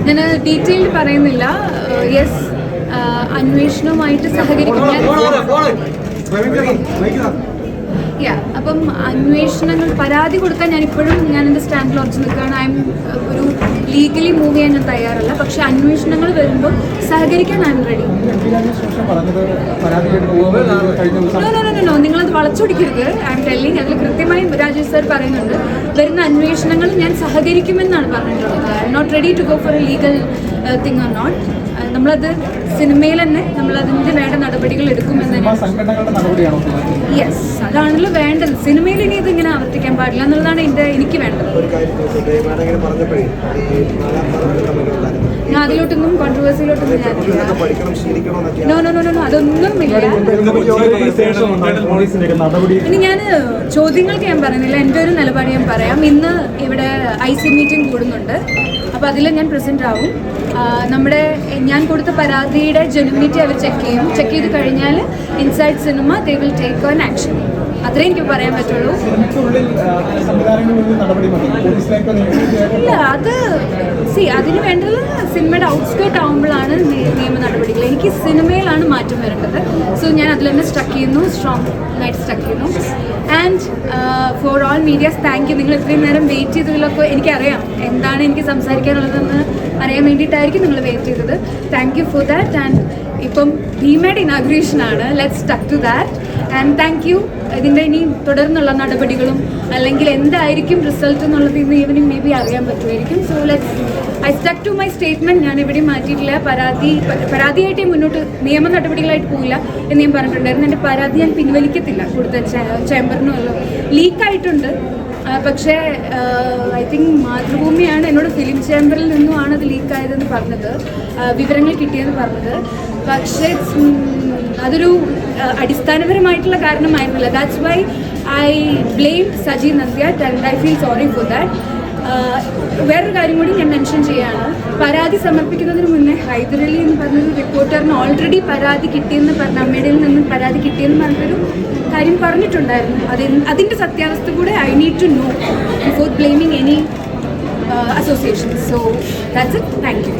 ഞാൻ ഡീറ്റെയിൽ പറയുന്നില്ല. യെസ്, അന്വേഷണവുമായിട്ട് സഹകരിക്കുന്ന അപ്പം അന്വേഷണങ്ങൾ പരാതി കൊടുക്കാൻ ഞാൻ എൻ്റെ സ്റ്റാൻഡിൽ ഉറച്ചു നിൽക്കുകയാണ്. ഒരു ലീഗലി മൂവ് ചെയ്യാൻ ഞാൻ തയ്യാറല്ല. പക്ഷെ അന്വേഷണങ്ങൾ വരുമ്പോൾ സഹകരിക്കാൻ ഐ എം റെഡി. നോ, നിങ്ങളത് വളച്ചൊടിക്കരുത്. I M telling. അതിൽ കൃത്യമായി രാജേഷ് സർ പറയുന്നുണ്ട്, വരുന്ന അന്വേഷണങ്ങൾ ഞാൻ സഹകരിക്കുമെന്നാണ് പറഞ്ഞിട്ടുള്ളത്. I'm not ready to go for a legal thing or not. നമ്മളത് സിനിമയിൽ തന്നെ നമ്മളതിൻ്റെ വേണ്ട നടപടികൾ എടുക്കുമെന്ന്. യെസ്, അതാണല്ലോ വേണ്ടത്. സിനിമയിൽ ഇനി ഇതിങ്ങനെ ആവർത്തിക്കാൻ പാടില്ല എന്നുള്ളതാണ് എനിക്ക് വേണ്ടത്. ഞാൻ അതിലോട്ടൊന്നും കോൺട്രവേഴ്സിയിലോട്ടൊന്നും അതൊന്നുമില്ല. ഇനി ഞാൻ ചോദ്യങ്ങൾക്ക് ഞാൻ പറയുന്നില്ല, എൻ്റെ ഒരു നിലപാട് ഞാൻ പറയാം. ഇന്ന് ഇവിടെ IC മീറ്റിംഗ് കൂടുന്നുണ്ട്. അപ്പോൾ അതിൽ ഞാൻ പ്രസൻറ്റ് ആവും. ഞാൻ കൊടുത്ത പരാതിയുടെ ജെനുവിനിറ്റി അവർ ചെക്ക് ചെയ്ത് കഴിഞ്ഞാൽ inside cinema they will take on action. അത്രേ എനിക്ക് പറയാൻ പറ്റുള്ളൂ. ഇല്ല, അത് അതിന് വേണ്ടത് സിനിമയുടെ ഔട്ട്സ്കേർട്ട് ആകുമ്പോഴാണ് നിയമ നടപടികൾ. എനിക്ക് സിനിമയിലാണ് മാറ്റം വരേണ്ടത്. സോ ഞാൻ അതിൽ തന്നെ സ്ട്രക്ക് ചെയ്യുന്നു, സ്ട്രോങ് ആയിട്ട് സ്ട്രക്ക് ചെയ്യുന്നു. And for all medias, thank you. നിങ്ങൾ ഇത്രയും നേരം വെയിറ്റ് ചെയ്തതിലൊക്കെ എനിക്കറിയാം എന്താണ് എനിക്ക് സംസാരിക്കാനുള്ളതെന്ന് അറിയാൻ വേണ്ടിയിട്ടായിരിക്കും നിങ്ങൾ വെയിറ്റ് ചെയ്തത്. Thank you for that. And ഇപ്പം ഭീമയുടെ ഇനാഗുറേഷനാണ്. Let's stuck to that. And thank you. ഇതിൻ്റെ ഇനി തുടർന്നുള്ള നടപടികളും അല്ലെങ്കിൽ എന്തായിരിക്കും റിസൾട്ട് എന്നുള്ളത് ഇന്ന് ഈവനിങ് മേ ബി അറിയാൻ പറ്റുമായിരിക്കും. So I stuck to my statement. ഞാൻ എവിടെയും മാറ്റിയിട്ടില്ല. പരാതിയായിട്ട് മുന്നോട്ട് നിയമ നടപടികളായിട്ട് പോയില്ല എന്ന് ഞാൻ പറഞ്ഞിട്ടുണ്ടായിരുന്നു. എൻ്റെ പരാതി ഞാൻ പിൻവലിക്കത്തില്ല. കൊടുത്ത ചേംബറിനുള്ള ലീക്കായിട്ടുണ്ട്. പക്ഷേ ഐ തിങ്ക് മാതൃഭൂമിയാണ് എന്നോട് ഫിലിം ചേംബറിൽ നിന്നുമാണ് അത് ലീക്കായതെന്ന് പറഞ്ഞത്, വിവരങ്ങൾ കിട്ടിയെന്ന് പറഞ്ഞത്. പക്ഷേ അതൊരു അടിസ്ഥാനപരമായിട്ടുള്ള കാരണമായിരുന്നില്ല. That's why I blame Saji Nandyatt and I feel sorry for that. വേറൊരു കാര്യം കൂടി ഞാൻ മെൻഷൻ ചെയ്യുകയാണ്. പരാതി സമർപ്പിക്കുന്നതിന് മുന്നേ ഹൈദരലി എന്ന് പറഞ്ഞൊരു റിപ്പോർട്ടറിന് ഓൾറെഡി പരാതി കിട്ടിയെന്ന് അമ്മയുടെ നിന്നും പരാതി കിട്ടിയെന്ന് പറഞ്ഞൊരു കാര്യം പറഞ്ഞിട്ടുണ്ടായിരുന്നു. അതിൻ്റെ സത്യാവസ്ഥ കൂടെ I need to know before blaming any association. So that's it. Thank U.